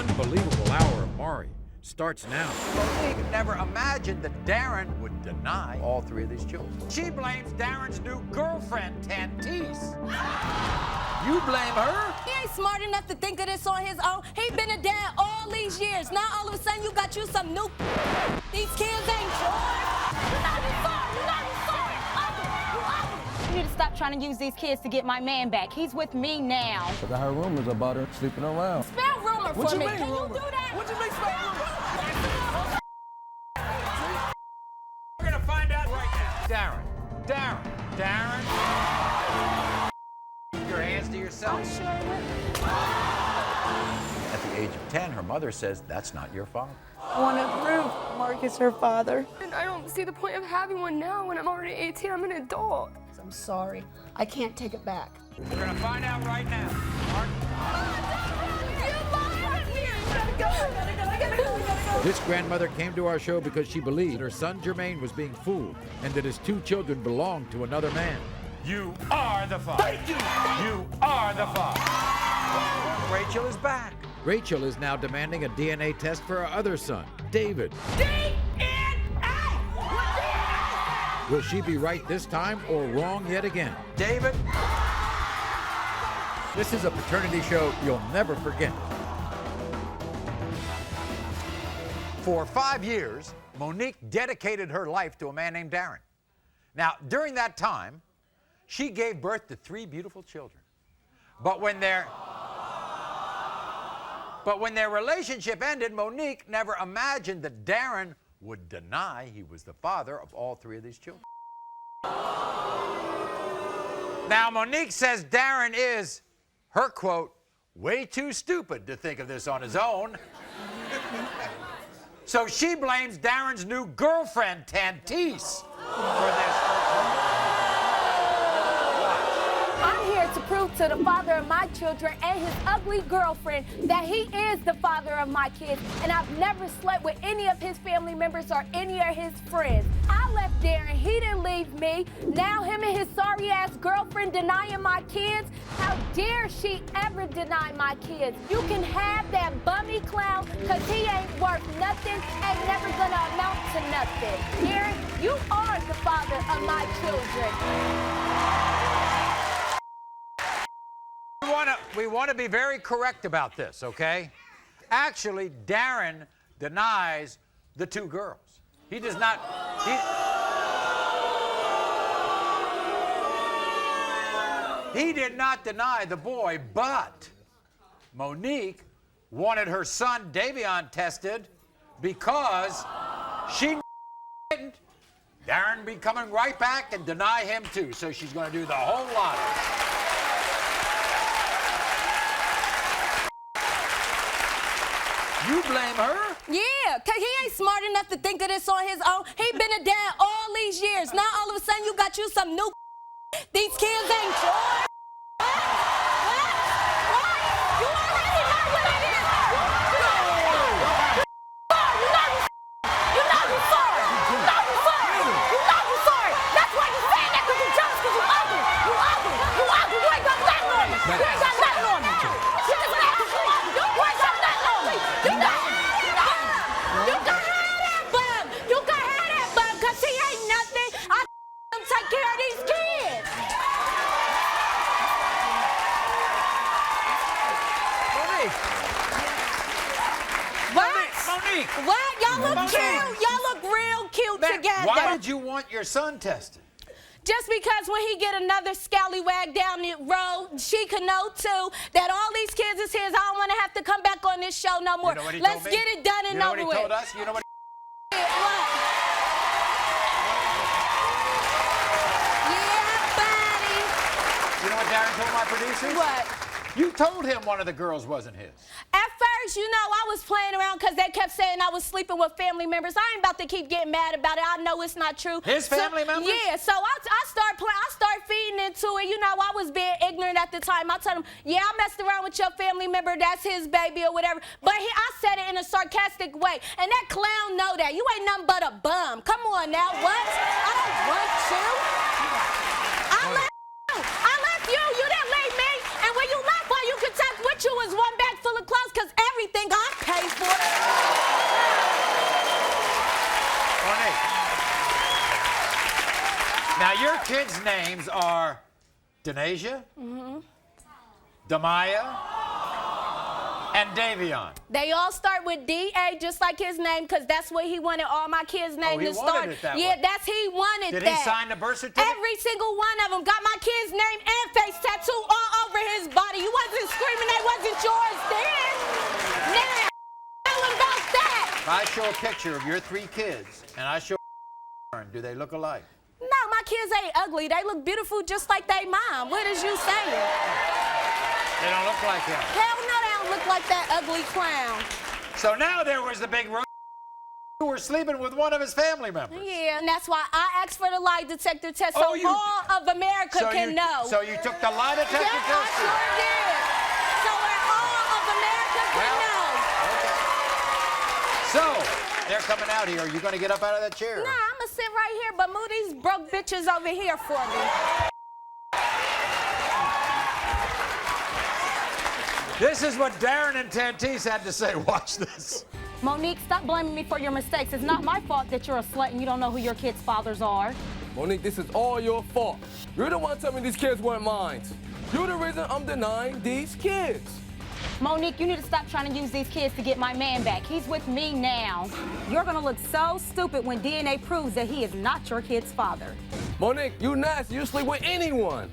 unbelievable hour of Maury starts now. Monique never imagined that Daron would deny all three of these children. She blames Daron's new girlfriend, Tantise. You blame her? He ain't smart enough to think of this on his own. He been a dad all these years. Now all of a sudden you got you some new. These kids ain't yours. You're not even sorry. You're not even sorry. You need to stop trying to use these kids to get my man back. He's with me now. But I heard rumors about her sleeping around. Spell rumor for me. Can rumor? you do that? What you mean spell rumor? We're gonna find out right now. Daron. Keep your hands to yourself. Sure. At the age of 10, her mother says that's not your father. I want to prove Mark is her father. And I don't see the point of having one now when I'm already 18. I'm an adult. I'm sorry. I can't take it back. We're gonna find out right now. Mark. This grandmother came to our show because she believed her son Jermaine was being fooled and that his two children belonged to another man. You are the father. Thank you. You are the father. Rachel is back. Rachel is now demanding a DNA test for her other son, David. Will she be right this time or wrong yet again? David. This is a paternity show you'll never forget. For 5 years, Monique dedicated her life to a man named Daron. Now, during that time, she gave birth to 3 beautiful children. But when their relationship ended, Monique never imagined that Daron would deny he was the father of all 3 of these children. Now, Monique says Daron is, her quote, way too stupid to think of this on his own. So she blames Daron's new girlfriend, Tantise, for this. I'm here to prove to the father of my children and his ugly girlfriend that he is the father of my kids, and I've never slept with any of his family members or any of his friends. I left Daron, he didn't leave me. Now him and his sorry-ass girlfriend denying my kids. How dare she ever deny my kids? You can have that bummy clown, because he ain't worth nothing, ain't never gonna amount to nothing. Daron, you are the father of my children. We want to be very correct about this, okay? Actually, Daron denies the 2 girls. He does not. He did not deny the boy, but Monique wanted her son Davion tested because she didn't. Daron be coming right back and deny him too, so she's going to do the whole lot of it. You blame her? Yeah, because he ain't smart enough to think of this on his own. He been a dad all these years. Now all of a sudden you got you some new. These kids ain't yours. You already know what it is. You're not sorry. That's why you're saying that, because you're jealous, because you're ugly. You ugly. You ain't got nothing on me. You ain't got nothing on me. You ain't got nothing on me. You can have that bum. You can have that bum, because he ain't nothing. I take care of these kids. Monique. What? Y'all look cute. Y'all look real cute together. Why did you want your son tested? Just because when he get another scallywag down the road, she can know too that all these kids is his. I don't want to have to come back on this show no more. You know what he Let's told me? get it done and over with. You know what he told us? You know what? What? Yeah, buddy. You know what Daron told my producers? What? You told him one of the girls wasn't his. At first, you know, I was playing around because they kept saying I was sleeping with family members. I ain't about to keep getting mad about it. I know it's not true. His family members? Yeah, so I started feeding into it. You know, I was being ignorant at the time. I told him, yeah, I messed around with your family member. That's his baby or whatever. But I said it in a sarcastic way. And that clown know that. You ain't nothing but a bum. Come on now, what? I don't want you. I left you. You didn't leave me. And when you left, all you could take with you was one bag full of clothes, because everything I your kids' names are Denasia, Damaya, and Davion. They all start with D.A. just like his name, because that's what he wanted all my kids' names to start. It that yeah, way. that's he wanted Did that. he sign the birth certificate? Every single one of them got my kid's name and face tattoo all over his body. You wasn't screaming they wasn't yours then. Now, tell him about that. If I show a picture of your 3 kids and I show do they look alike? No, my kids ain't ugly. They look beautiful just like they mom. What is you saying? They don't look like him. Hell no, they don't look like that ugly clown. So now there was the big who were sleeping with one of his family members. Yeah, and that's why I asked for the lie detector test so Oh, you- all of America can know. So you took the lie detector Yes, I test? sure did. So where all of America can know. So, they're coming out here. Are you going to get up out of that chair? Nah, I'm going to sit right here, but move these broke bitches over here for me. This is what Daron and Tantise had to say. Watch this. Monique, stop blaming me for your mistakes. It's not my fault that you're a slut and you don't know who your kids' fathers are. Monique, this is all your fault. You're the one telling me these kids weren't mine. You're the reason I'm denying these kids. Monique, you need to stop trying to use these kids to get my man back. He's with me now. You're gonna look so stupid when DNA proves that he is not your kid's father. Monique, you nasty. You sleep with anyone.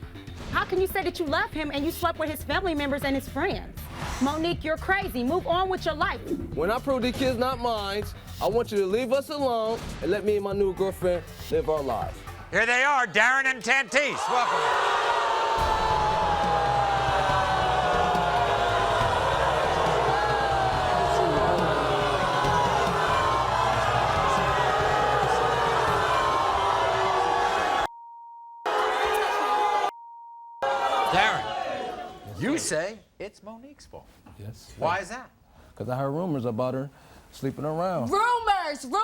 How can you say that you love him and you slept with his family members and his friends? Monique, you're crazy. Move on with your life. When I prove these kids not mine, I want you to leave us alone and let me and my new girlfriend live our lives. Here they are, Daron and Tantise. Welcome. Daron, you say it's Monique's fault. Yes. Why is that? Because I heard rumors about her sleeping around. Rumors. Spell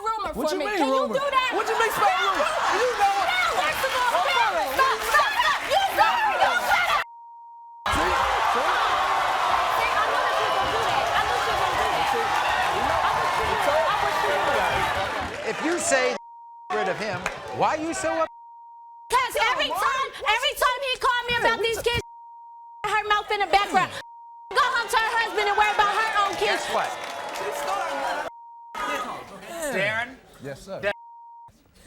rumor What for you me. mean, Can rumor? you do that? What you mean spell rumor? You know it. Now, first of all, spell it. Stop. You said it. You said it. See? See, I knew that you were going to do that. I knew she was going to do that. If you say rid of him, why are you so upset? Because every time he called me about these kids, her mouth in the background. Go home to her husband and worry about her own kids. Guess what? Daron? Yes, sir.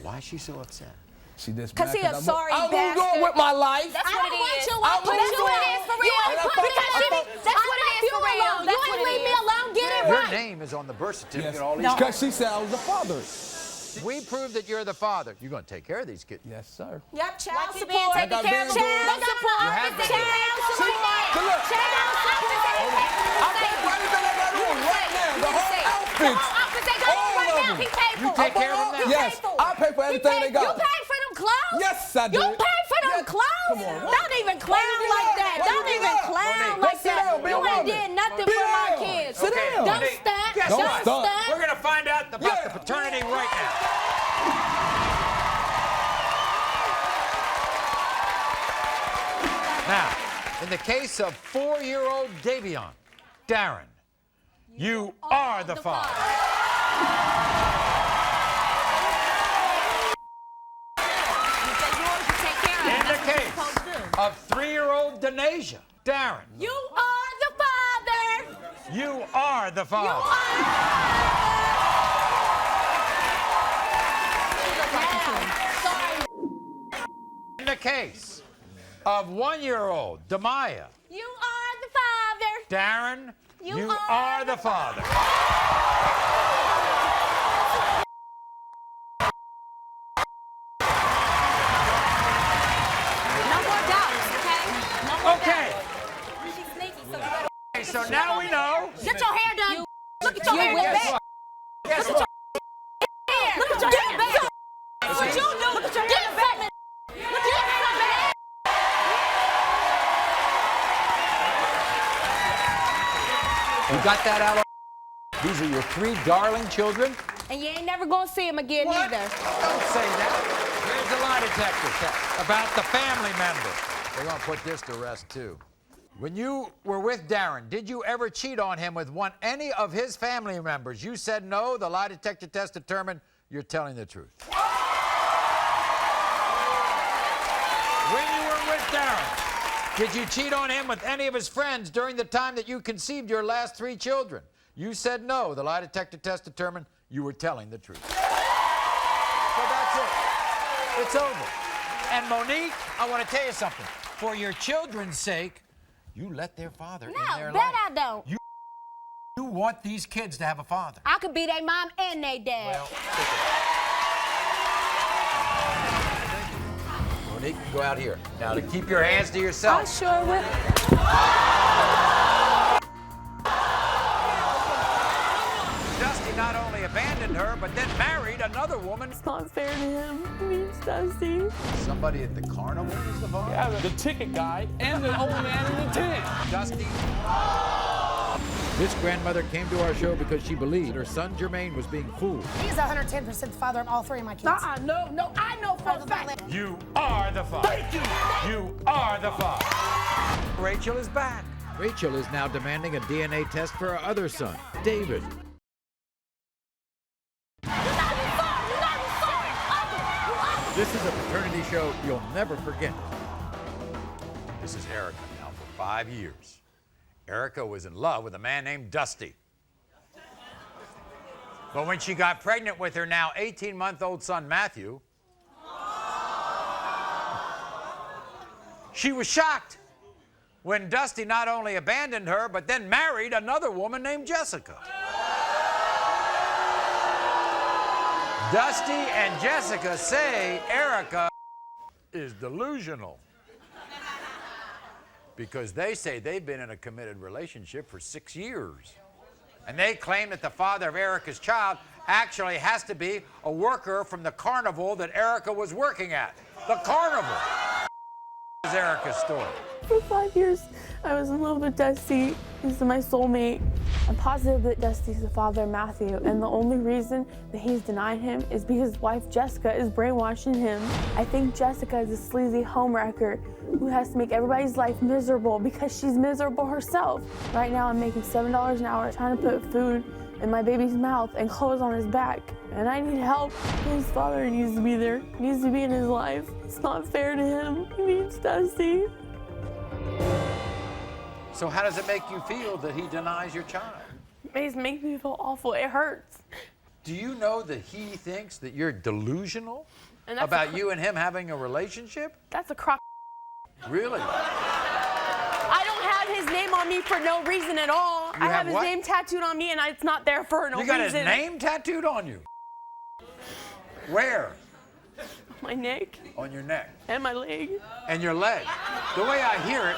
Why is she so upset? She just Because he a sorry I moved bastard. on with my life. That's what it is. I But that's what it is for real. That's what it is for real. You ain't leave me alone. Get it Your right. name is on the birth certificate. Yes. All these Because she said I was the father. We proved that you're the father. You're going to take care of these kids. Yes, sir. Yep, child Like you support. being taken care Child of. support. You have been. Child support. Good luck. Child support. I pay for everything I got on right now. The whole outfit. All of them. He paid You for take it. care of them now? Yes, I pay for everything they got. You paid for them clothes? Yes, I do. You paid for them Yes. clothes? Come on, what? Don't even clown like that. Why Don't you even do that? clown Monique, like sit that. down, be a You ain't woman. did nothing Be for my down. kids. Sit down. Don't Monique, stunt. guess Don't what? stunt. We're going to find out about the paternity right now. Now, in the case of 4-year-old Davion, Daron, you are the father. In the case of 3-year-old Denasia, Daron, You are the father. you are the father. Sorry. In the case of 1-year-old Damaya, You are the father. Daron, You you are are the the father. No more doubts, okay? No more Okay, doubts. She's sneaky, so you better okay, so now we know. get your hair done. Look at your You hair will done. Guess what? Guess what? Look at your hair back. That's what you do. Look at your hair back. Look at your hair back. You got that out? These are your 3 darling children? And you ain't never gonna see him again What? either. Don't say that. Here's the lie detector test about the family member. We're going to put this to rest, too. When you were with Daron, did you ever cheat on him with any of his family members? You said no. The lie detector test determined you're telling the truth. Daron, did you cheat on him with any of his friends during the time that you conceived your last 3 children? You said no. The lie detector test determined you were telling the truth. So that's it. It's over. And Monique, I want to tell you something. For your children's sake, you let their father in their bet life. I don't. You want these kids to have a father. I could be their mom and their dad. Well, Monique, go out here. Now, to keep your hands to yourself. I sure will. Dusty not only abandoned her, but then married another woman. It's not fair to him. He means Dusty. Somebody at the carnival is the father? Yeah, the ticket guy and the old man in the tent. Dusty. This grandmother came to our show because she believed her son Jermaine was being fooled. He's 110% the father of all 3 of my kids. No, I know for a fact. You are the father. Thank you. You are the father. Rachel is back. Rachel is now demanding a DNA test for her other son, David. This is a paternity show you'll never forget. This is Erica now for 5 years. Erica was in love with a man named Dusty. But when she got pregnant with her now 18-month-old son, Matthew, she was shocked when Dusty not only abandoned her, but then married another woman named Jessica. Dusty and Jessica say Erica is delusional because they say they've been in a committed relationship for 6 years. And they claim that the father of Erica's child actually has to be a worker from the carnival that Erica was working at. The carnival is Erica's story. For 5 years, I was in love with Dusty. He's my soulmate. I'm positive that Dusty's the father of Matthew, and the only reason that he's denied him is because his wife Jessica is brainwashing him. I think Jessica is a sleazy homewrecker who has to make everybody's life miserable because she's miserable herself. Right now, I'm making $7 an hour trying to put food in my baby's mouth and clothes on his back, and I need help. His father needs to be there. He needs to be in his life. It's not fair to him. He needs Dusty. So how does it make you feel that he denies your child? It makes me feel awful. It hurts. Do you know that he thinks that you're delusional And that's about you and him having a relationship? That's a crock. Really? I don't have his name on me for no reason at all. I have his what? name tattooed on me, and it's not there for no reason. You got his name tattooed on you? Where? My neck On your neck. and my leg. And your leg. The way I hear it,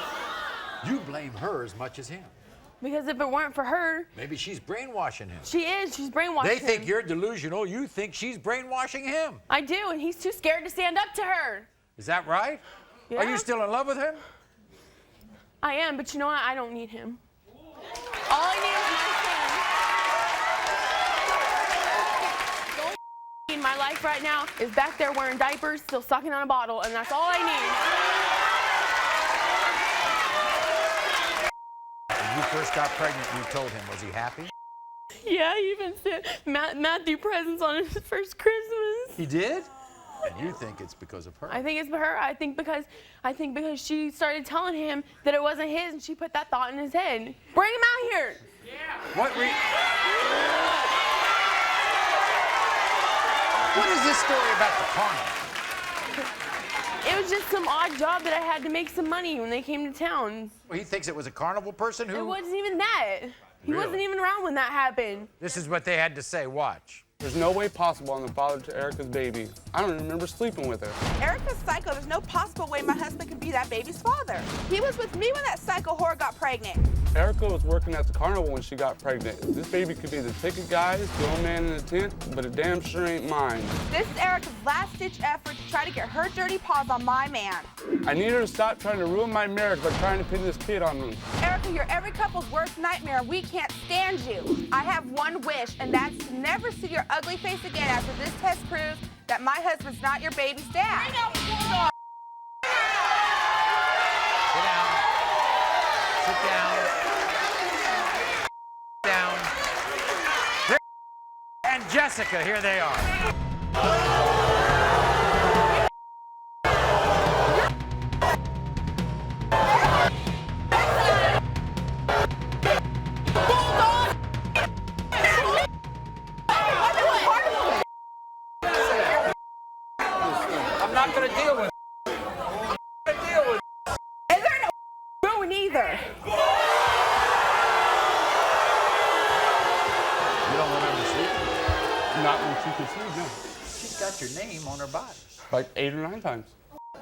you blame her as much as him. Because if it weren't for her, Maybe she's brainwashing him. she is. She's brainwashing They think him. you're delusional. You think she's brainwashing him. I do, and he's too scared to stand up to her. Is that right? Yeah. Are you still in love with him? I am, but you know what? I don't need him. All I need is my son. The only in my life right now is back there wearing diapers, still sucking on a bottle, and that's all I need. When you first got pregnant, you told him, was he happy? Yeah, he even sent Matthew presents on his first Christmas. He did? And you think it's because of her. I think it's for her. I think because she started telling him that it wasn't his, and she put that thought in his head. Bring him out here. What is this story about the carnival? It was just some odd job that I had to make some money when they came to town. Well, he thinks it was a carnival person who... It wasn't even that. He Really? wasn't even around when that happened. This is what they had to say. Watch. There's no way possible I'm the father to Erica's baby. I don't even remember sleeping with her. Erica's psycho. There's no possible way my husband could be that baby's father. He was with me when that psycho whore got pregnant. Erica was working at the carnival when she got pregnant. This baby could be the ticket guys, the old man in the tent, but it damn sure ain't mine. This is Erica's last-ditch effort to try to get her dirty paws on my man. I need her to stop trying to ruin my marriage by trying to pin this kid on me. Erica, you're every couple's worst nightmare, and we can't stand you. I have one wish, and that's to never see your ugly face again after this test proves that my husband's not your baby's dad. Sit down. Sit down. And Jessica, here they are. not gonna deal with it. I'm not gonna deal with it. And they're no ruin either. You don't remember sleeping? Not when she conceived, no. She's got your name on her body. Like 8 or 9 times.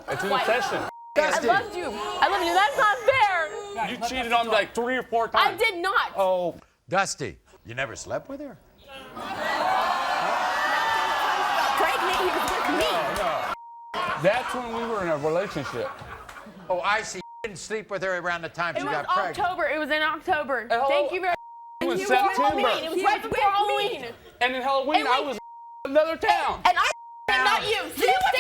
It's an obsession. I loved you. I love you. That's not fair. You cheated on me like 3 or 4 times. I did not. Oh. Dusty, you never slept with her? Pregnant, he was with me. No. That's when we were in a relationship. Oh, I see. You didn't sleep with her around the time she got pregnant. It was in October. Oh, Thank you very it was much. September. It was right before Halloween. And in Halloween, I was in another town. And I not you. See what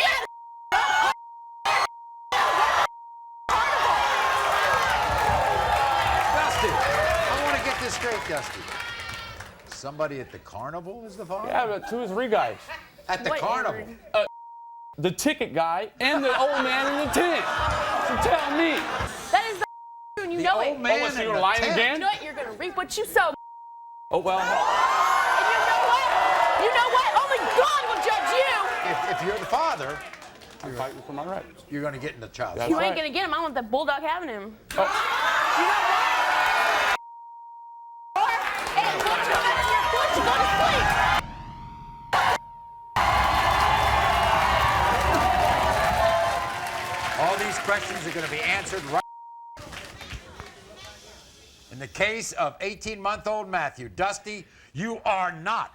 Dusty, I want to get this straight, Dusty. Somebody at the carnival is the father? Yeah, but 2 or 3 guys. At the carnival? The ticket guy and the old man in the tent. So tell me. That is not true, and you know it. Old man Oh, so in you're the lying tent. again? You know it. You're gonna reap what you sow. Oh, well. And you know what? You know what? Only God will judge you. If you're the father, I'm fighting for my rights. you're going to get in the child. That's You ain't right. gonna get him. I want that bulldog having him. Oh. You know what? And put your head on your foot. You go to sleep. All these questions are going to be answered right. In the case of 18-month-old Matthew, Dusty, you are not.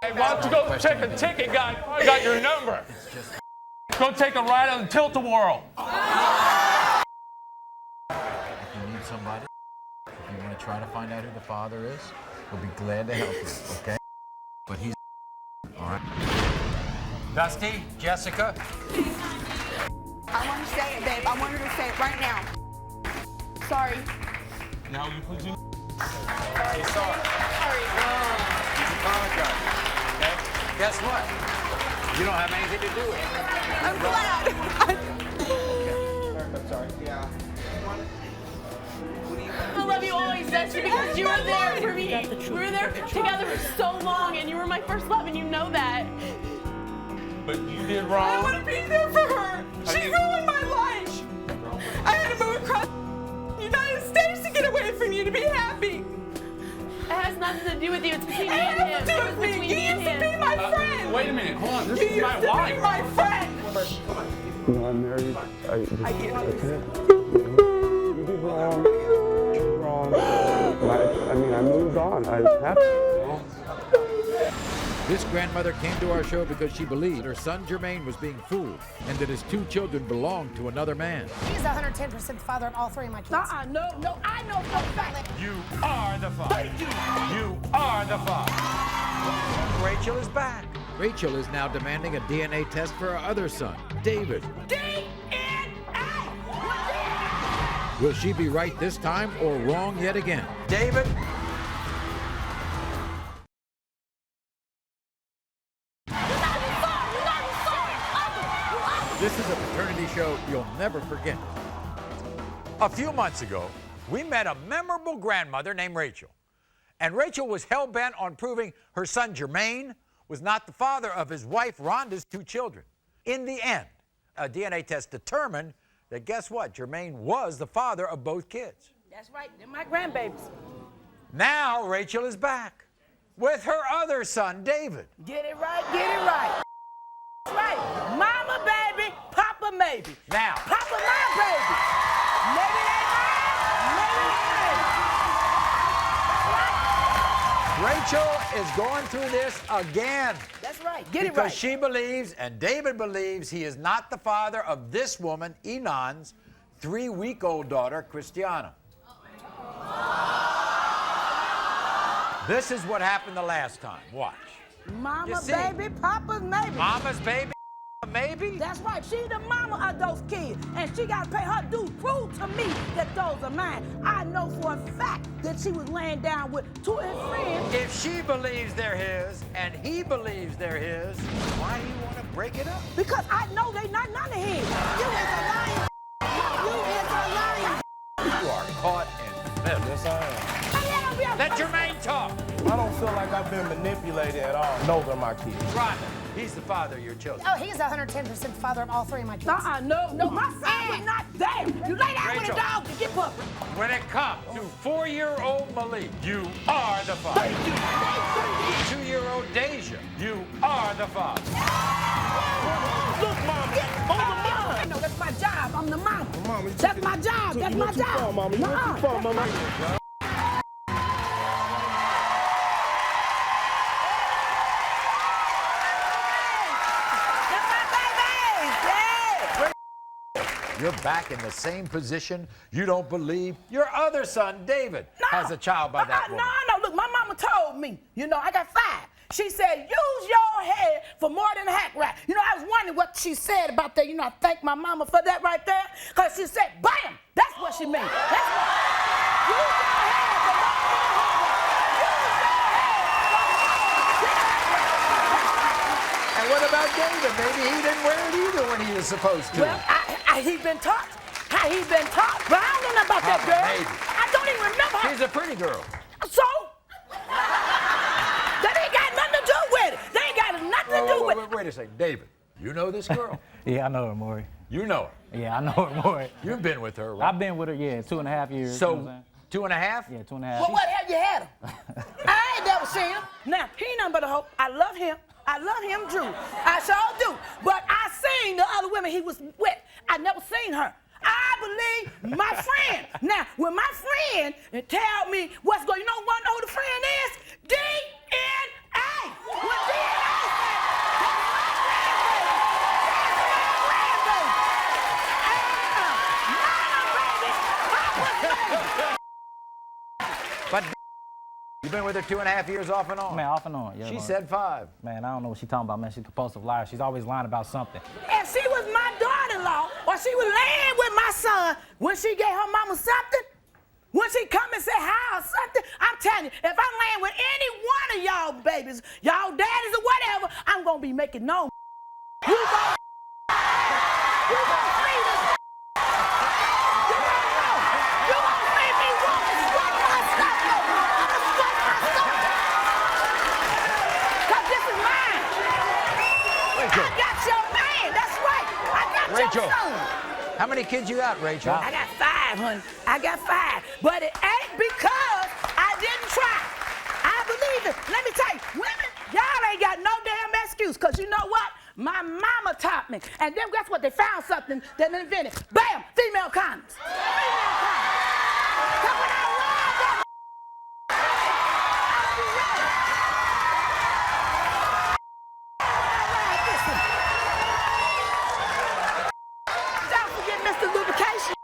Hey, why don't you go check a ticket guy? I got your number. Go take a ride on the Tilt-A-Whirl. If you need somebody, if you want to try to find out who the father is, we'll be glad to help you, okay? But he's all right. Dusty, Jessica, I want to say it, babe. I want her to say it right now. Sorry. Now you put you. he's sorry. He's apologizing. Okay? Guess what? You don't have anything to do with it. I'm glad. I'm sorry. Yeah. I love you always, Dusty, because you were there for me. We were there together for so long, and you were my first love, and you know that. But you did wrong. I want to be there for her. She ruined my life. I had to move across the United States to get away from you to be happy. It has nothing to do with you. It's between me It and him. has to do with me. You used to be my friend. Wait a minute. Hold on. This You is used my to be wife. my friend. You know, I'm married. I can't. You did wrong. You did wrong. I mean, I moved on. I have to. This grandmother came to our show because she believed her son Jermaine was being fooled and that his 2 children belonged to another man. He's 110% the father of all 3 of my kids. No, I know for a fact. You are the father. You are the father. Rachel is back. Rachel is now demanding a DNA test for her other son, David. Will she be right this time or wrong yet again? David, This is a paternity show you'll never forget. a few months ago, we met a memorable grandmother named Rachel. And Rachel was hell-bent on proving her son Jermaine was not the father of his wife Rhonda's 2 children. In the end, a DNA test determined that, guess what? Jermaine was the father of both kids. That's right. They're my grandbabies. Now Rachel is back with her other son, David. Get it right. Get it right. That's right. Mama baby, Papa maybe. Now, Papa my baby. Maybe they mine. Maybe they ain't. Rachel is going through this again. That's right. Get it Because right. she believes, and David believes, he is not the father of this woman, Enon's 3-week-old daughter, Christiana. This is what happened the last time. Watch. You Mama see. baby, Papa's maybe. Mama's baby, maybe? That's right. She's the mama of those kids, and she got to pay her dues. Prove to me that those are mine. I know for a fact that she was laying down with two of his friends. If she believes they're his and he believes they're his, why do you want to break it up? Because I know they not none of his. You is a liar. You is a liar. You are caught in the middle. Yes, I am. Let Jermaine talk. I don't feel like I've been manipulated at all. Those are my kids. Rhonda, he's the father of your children. Oh, he's 110% the father of all three of my kids. No, my son was not there. You lay down with a Rachel. dog to get puppy. When it comes to 4-year-old Malik, you are the father. 2-year-old Deja, you are the father. Look, Mama, I know that's my job. I'm the mama. Mama, That's my job. That's my job. Mama. You went too far, Mama. You're back in the same position you don't believe your other son, David, has a child by that woman. No, look, my mama told me, I got 5. She said, use your head for more than a hack rack. I was wondering what she said about that. I thank my mama for that right there. Because she said, bam! That's what she meant. That's what. Use your head for more than a hack rack. And what about David? Maybe he didn't wear it either when he was supposed to. Well, he's been taught. He's been taught. But I don't know about that girl. Maybe. I don't even remember her. She's a pretty girl. So? That ain't got nothing to do with it. They ain't got nothing to do with it. Wait a second. David, you know this girl? Yeah, I know her, Maury. You know her? Yeah, I know her, Maury. You've been with her, right? I've been with her, 2.5 years. So, you know what I'm saying? 2.5? Yeah, 2.5. Well, what the hell you had him? I ain't never seen him. Now, he ain't nothing but a hoe. I love him. I love him, Drew. I sure do. But I seen the other women he was with. I never seen her. I believe my friend. Now, when my friend tell me what's going on, you know who the friend is? DNA. When DNA said, that's my grandbaby. But you've been with her 2.5 years off and on? Man, off and on. Yeah, She Maury. said 5. Man, I don't know what she's talking about, man. She's a compulsive liar. She's always lying about something. And she was my daughter-in-law, or she was laying with my son when she gave her mama something, when she come and say hi or something, I'm telling you, if I'm laying with any one of y'all babies, y'all daddies or whatever, I'm gonna be making known. You gonna see this. You gonna see me walk and sweat my stuff. Cause this is mine. Rachel. I got your man, that's right. I got Rachel. your son. How many kids you got, Rachel? I got 5, honey. I got 5. But it ain't because I didn't try. I believe it. Let me tell you, women, y'all ain't got no damn excuse. Because you know what? My mama taught me. And then guess what? They found something that they invented. Bam! Female condoms. Female condoms. That's what I love that. Don't forget Mr. Lubrication.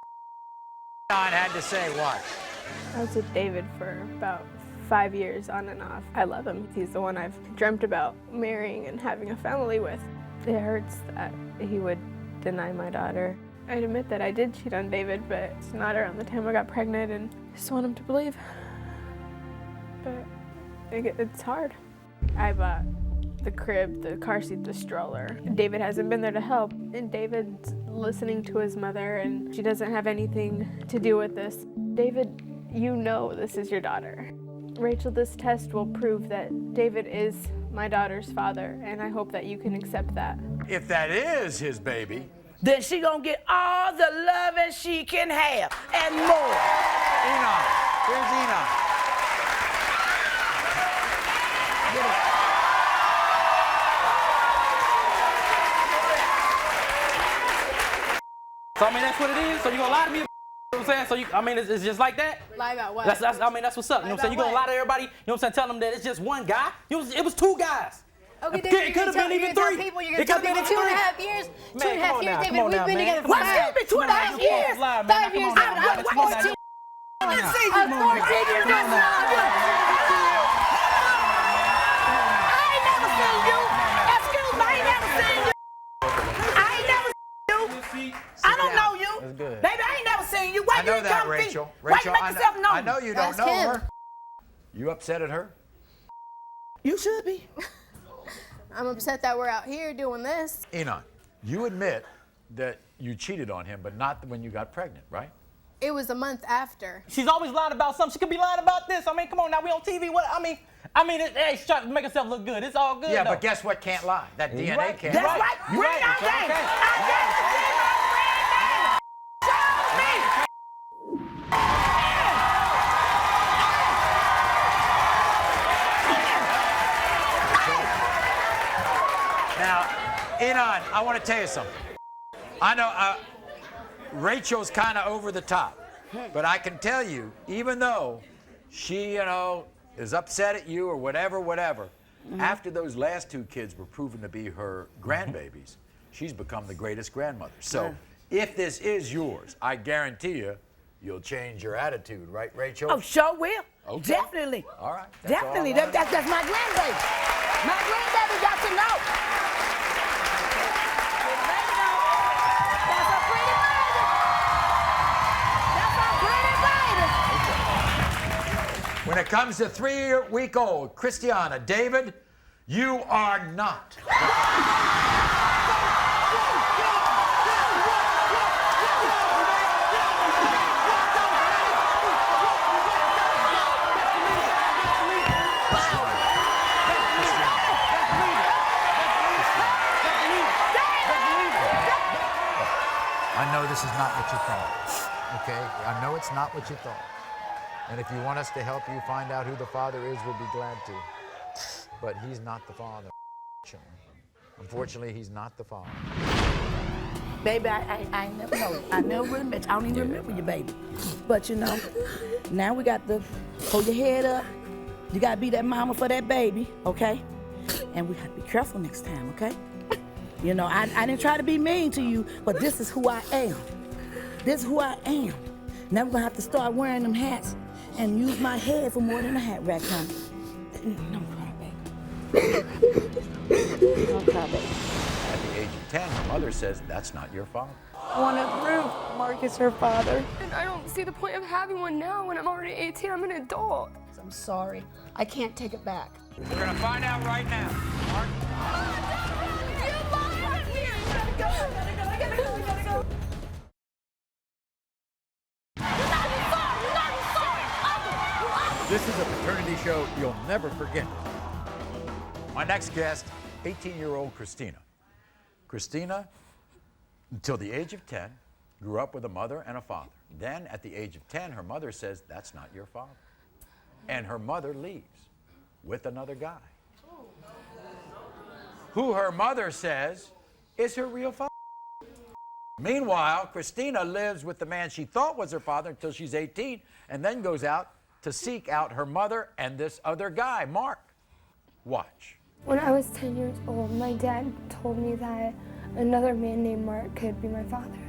Don had to say what? I was with David for about 5 years on and off. I love him. He's the one I've dreamt about marrying and having a family with. It hurts that he would deny my daughter. I'd admit that I did cheat on David, but it's not around the time I got pregnant, and I just want him to believe. But it's hard. I bought the crib, the car seat, the stroller. David hasn't been there to help, and David's listening to his mother, and she doesn't have anything to do with this. David, you know this is your daughter. Rachel, this test will prove that David is my daughter's father, and I hope that you can accept that. If that is his baby, then she gonna get all the loving she can have and more. Enoch. Where's Enoch? So I mean that's what it is. So you gonna lie to me? You know what I'm saying? So you, I mean it's just like that. Lie about what? That's I mean that's what's up. You know what I'm saying? You gonna lie to everybody? You know what I'm saying? Tell them that it's just one guy. It was 2 guys. Okay, It could have been even 3. People, you're gonna tell people 2.5 years. 2.5 years, David. We've been together for 5 years. 2.5 years. 5 years. I'm 14. I'm 14 years. I ain't never seen you. Excuse me, I ain't never seen you. It's good. Baby, I ain't never seen you. Why I know you that, come Rachel. Why you Rachel, make yourself known? I know you don't Ask know him. her. You upset at her? You should be. I'm upset that we're out here doing this. Enon, you admit that you cheated on him, but not when you got pregnant, right? It was a month after. She's always lying about something. She could be lying about this. I mean, come on now, we on TV. What? Hey, she's trying to make herself look good. It's all good. Yeah, though. but guess what can't lie? That DNA right. can't That's lie. right. You're Bring right. our Okay. game. Okay. I got to bring my friend in. Show me. Now, Enon, I want to tell you something. I know Rachel's kind of over the top, but I can tell you, even though she, is upset at you or whatever, after those last two kids were proven to be her grandbabies, she's become the greatest grandmother. So if this is yours, I guarantee you'll change your attitude, right, Rachel? Oh, sure will. Okay. Definitely. All right. Definitely. That's my grandbaby. My grandbaby got to know. That's a pretty baby. That's a pretty baby. When it comes to 3-week-old Christiana, David, you are not. I know this is not what you thought, okay? I know it's not what you thought. And if you want us to help you find out who the father is, we'll be glad to. But he's not the father, unfortunately, he's not the father. Baby, I never know. I never really met you. I don't even remember you, baby. But now we got to hold your head up. You got to be that mama for that baby, okay? And we got to be careful next time, okay? I didn't try to be mean to you, but this is who I am. This is who I am. Now we're going to have to start wearing them hats and use my head for more than a hat rack, honey. Don't cry, baby. Don't cry, baby. At the age of 10, her mother says that's not your father. I want to prove Mark is her father. And I don't see the point of having one now when I'm already 18. I'm an adult. I'm sorry. I can't take it back. We're going to find out right now. Mark? This is a paternity show you'll never forget. My next guest, 18-year-old Christina. Christina, until the age of 10, grew up with a mother and a father. Then, at the age of 10, her mother says, that's not your father. And her mother leaves with another guy, who her mother says is her real father. Meanwhile, Christina lives with the man she thought was her father until she's 18, and then goes out to seek out her mother and this other guy, Mark. Watch. When I was 10 years old, my dad told me that another man named Mark could be my father.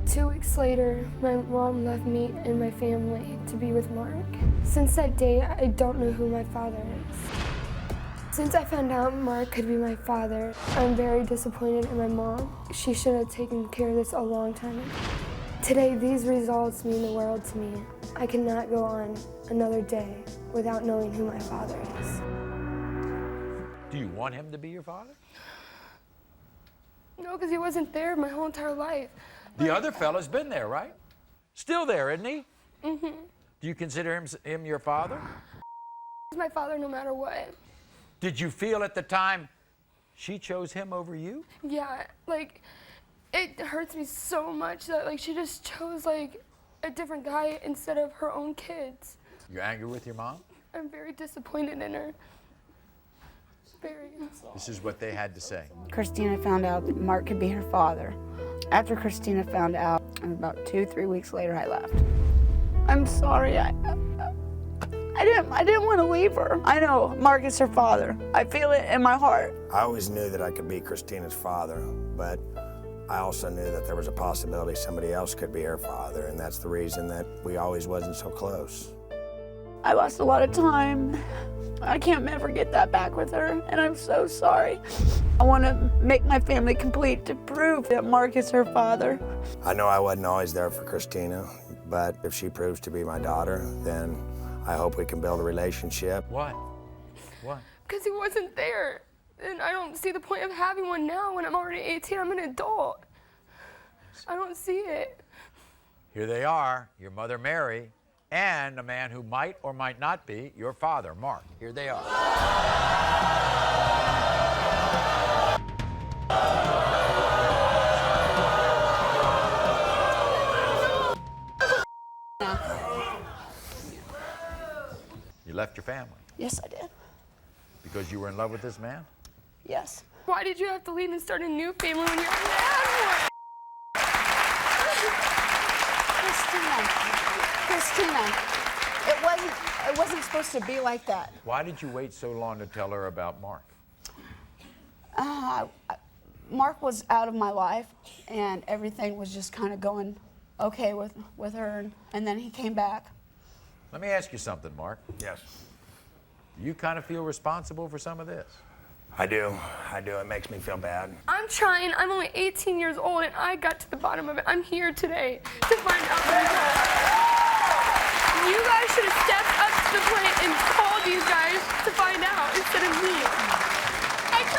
2 weeks later, my mom left me and my family to be with Mark. Since that day, I don't know who my father is. Since I found out Mark could be my father, I'm very disappointed in my mom. She should have taken care of this a long time ago. Today, these results mean the world to me. I cannot go on another day without knowing who my father is. Do you want him to be your father? No, because he wasn't there my whole entire life. The other fella's been there, right? Still there, isn't he? Mm-hmm. Do you consider him your father? He's my father no matter what. Did you feel at the time she chose him over you? Yeah, it hurts me so much that, she just chose, a different guy instead of her own kids. You're angry with your mom? I'm very disappointed in her. Very. This is what they had to say. Christina found out that Mark could be her father. After Christina found out, about 2-3 weeks later, I left. I'm sorry. I didn't want to leave her. I know Mark is her father. I feel it in my heart. I always knew that I could be Christina's father, but I also knew that there was a possibility somebody else could be her father, and that's the reason that we always wasn't so close. I lost a lot of time. I can't ever get that back with her, and I'm so sorry. I want to make my family complete to prove that Mark is her father. I know I wasn't always there for Christina, but if she proves to be my daughter, then I hope we can build a relationship. What? What? Because he wasn't there. And I don't see the point of having one now when I'm already 18. I'm an adult. I don't see it. Here they are, your mother, Mary, and a man who might or might not be your father, Mark. Here they are. You left your family Yes, I did. because you were in love with this man? Yes. Why did you have to leave and start a new family when you already had one? Christina, it wasn't supposed to be like that. Why did you wait so long to tell her about Mark? Mark was out of my life, and everything was just kind of going okay with her, and then he came back. Let me ask you something, Mark. Yes. Do you kind of feel responsible for some of this? I do. It makes me feel bad. I'm trying. I'm only 18 years old, and I got to the bottom of it. I'm here today to find out the result. You guys should have stepped up to the plate and called these guys to find out instead of me.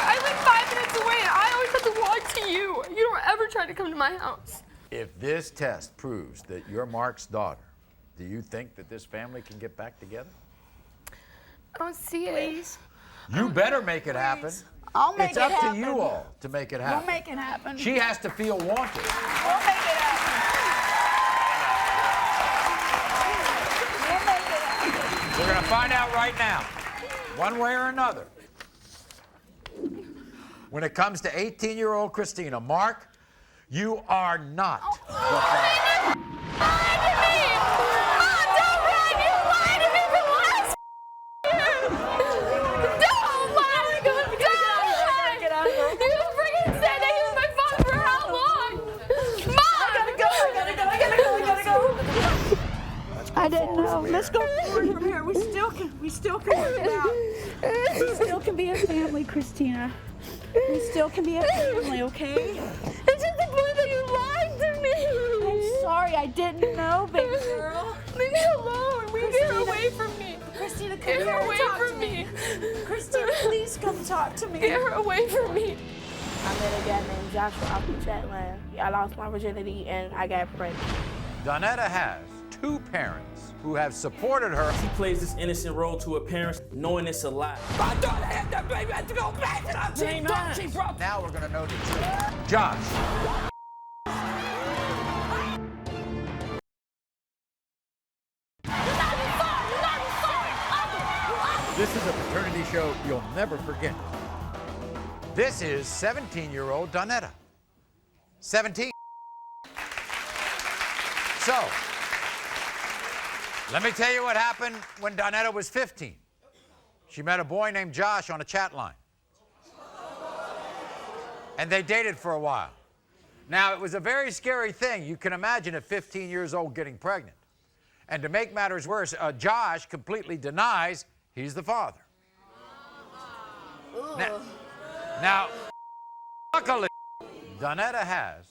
I live 5 minutes away, and I always have to walk to you. You don't ever try to come to my house. If this test proves that you're Mark's daughter, do you think that this family can get back together? I don't see it. Please. You better make it happen. I'll make it's it up happen. to you all to make it happen. We'll make it happen. She has to feel wanted. We'll make it happen. We'll make it happen. We're going to find out right now, one way or another. When it comes to 18-year-old Christina, Mark, you are not the father. I didn't know. Let's go forward from here. We still can work it out. We still can be a family, Christina. We still can be a family, okay? It's just the point that you lied to me. I'm sorry, I didn't know, baby girl. Leave me alone. Get her away from me. Christina, come Get here her and away talk from to me. Christina, please come talk to me. Get her away from me. I met a guy named Joshua off the chat line. I lost my virginity and I got pregnant. Donetta has 2 parents who have supported her. She plays this innocent role to her parents, knowing it's a lie. My daughter had that baby. I had to go back to that. She broke. Now we're going to know the truth. Josh. This is a paternity show you'll never forget. This is 17-year-old Donetta. 17. So, let me tell you what happened when Donetta was 15. She met a boy named Josh on a chat line. And they dated for a while. Now, it was a very scary thing. You can imagine at 15 years old getting pregnant. And to make matters worse, Josh completely denies he's the father. Now, luckily, Donetta has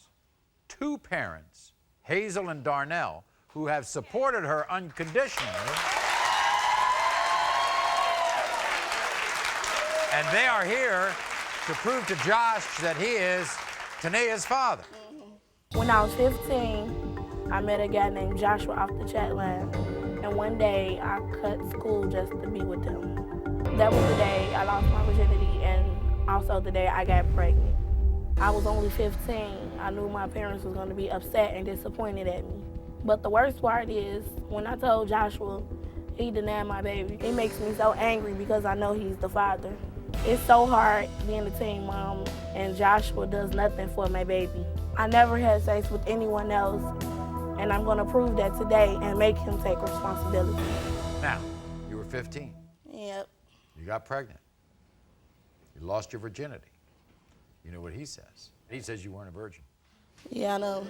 2 parents, Hazel and Darnell, who have supported her unconditionally. And they are here to prove to Josh that he is Tanea's father. When I was 15, I met a guy named Joshua off the chat line. And one day, I cut school just to be with him. That was the day I lost my virginity and also the day I got pregnant. I was only 15. I knew my parents was going to be upset and disappointed at me. But the worst part is, when I told Joshua, he denied my baby. It makes me so angry because I know he's the father. It's so hard being a teen mom, and Joshua does nothing for my baby. I never had sex with anyone else, and I'm gonna prove that today and make him take responsibility. Now, you were 15. Yep. You got pregnant. You lost your virginity. You know what he says? He says you weren't a virgin. Yeah, I know.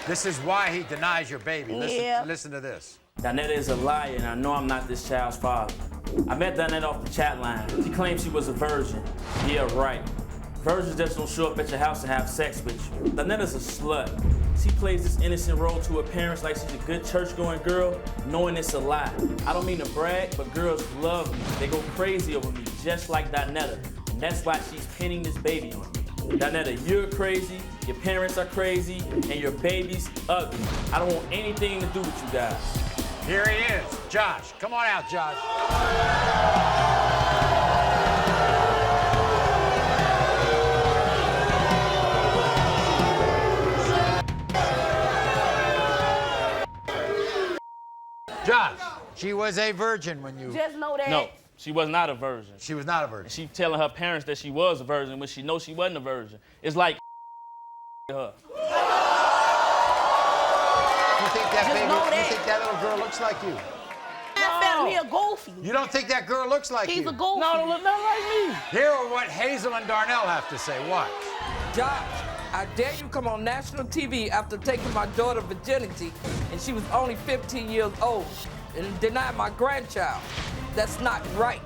This is why he denies your baby. Yeah. Listen to this. Donetta is a liar, and I know I'm not this child's father. I met Donetta off the chat line. She claims she was a virgin. Yeah, right. Virgins just don't show up at your house and have sex with you. Donetta's a slut. She plays this innocent role to her parents like she's a good church-going girl, knowing it's a lie. I don't mean to brag, but girls love me. They go crazy over me, just like Donetta. And that's why she's pinning this baby on me. Donetta, you're crazy, your parents are crazy, and your baby's ugly. I don't want anything to do with you guys. Here he is, Josh. Come on out, Josh. Josh, she was a virgin when you... Just know that. No, she was not a virgin. She was not a virgin. She telling her parents that she was a virgin when she knows she wasn't a virgin. It's like her. You think that baby, you think that little girl looks like you? No. He a goofy. You don't think that girl looks like you? He's a goofy. No, don't look nothing like me. Here are what Hazel and Darnell have to say. Watch. Josh, I dare you come on national TV after taking my daughter virginity, and she was only 15 years old, and deny my grandchild. That's not right.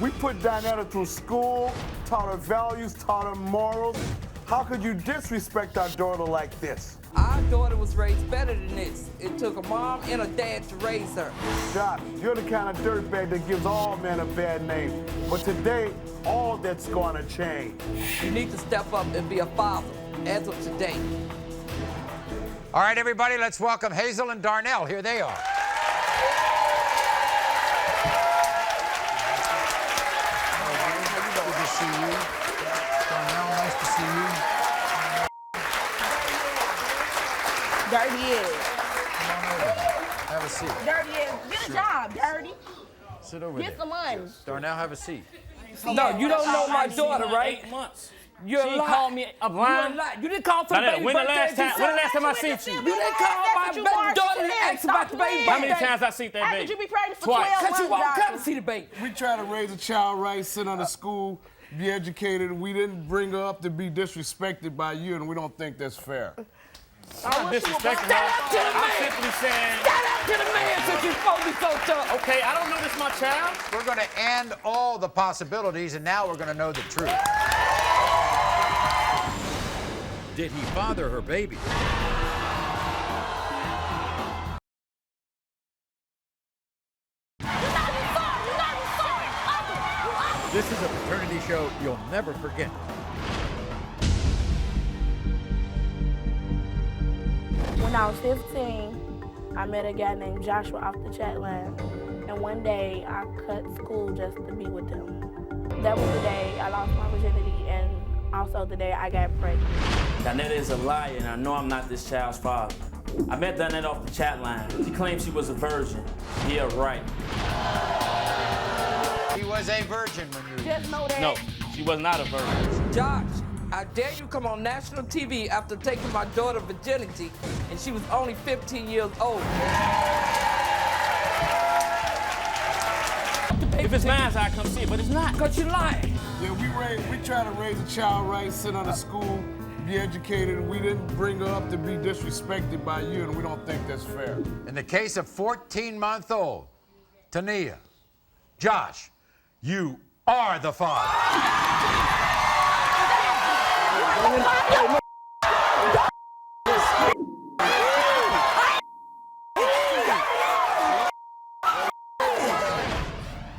We put Donetta through school, taught her values, taught her morals. How could you disrespect our daughter like this? Our daughter was raised better than this. It took a mom and a dad to raise her. Josh, you're the kind of dirtbag that gives all men a bad name. But today, all that's going to change. You need to step up and be a father, as of today. All right, everybody, let's welcome Hazel and Darnell. Here they are. Good to see you. Darnell, nice to see you. Dirty is. Come on over. Have a seat. Dirty is. Get a job, Dirty. Sit over Get there. some money. Darnell, have a seat. No, you don't know my daughter, right? 8 months. You're She a lie. called me a blind. You're a lie. You didn't call for the baby When the birthday. last time I seen you? You didn't call my baby daughter and ask about the baby birthday. How many times I seen that How baby? could you be pregnant for Twice. 12 months, Because you won't come Josh? to see the baby. We try to raise a child right, sit on the school, be educated. We didn't bring her up to be disrespected by you, and we don't think that's fair. I'm disrespecting her. I'm simply saying. Stand up to the man since you're supposed to be so tough. Okay, I don't know this my child. We're going to end all the possibilities, and now we're going to know the truth. Did he father her baby? This is a paternity show you'll never forget. When I was 15, I met a guy named Joshua off the chat line. And one day, I cut school just to be with him. That was the day I lost my virginity and also the day I got pregnant. Donetta is a liar, and I know I'm not this child's father. I met Donetta off the chat line. She claims she was a virgin. Yeah, right. He was a virgin when you... Just know that. No, she was not a virgin. Josh, I dare you come on national TV after taking my daughter virginity, and she was only 15 years old. If it's mine, I come see it, but it's not. Because you're lying. Yeah, we try to raise a child right, sit on the school, be educated. We didn't bring her up to be disrespected by you, and we don't think that's fair. In the case of 14-month-old Tania, Josh, you are the father.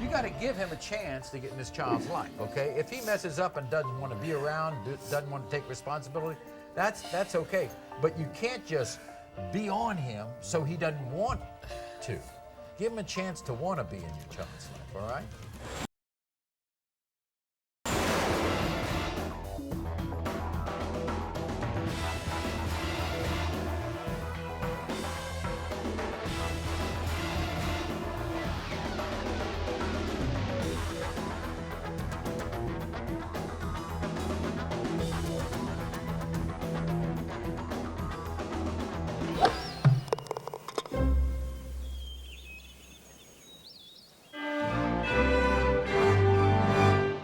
You got to give him a chance to get in this child's life, okay? If he messes up and doesn't want to be around, doesn't want to take responsibility, that's okay. But you can't just be on him so he doesn't want to. Give him a chance to want to be in your child's life, all right?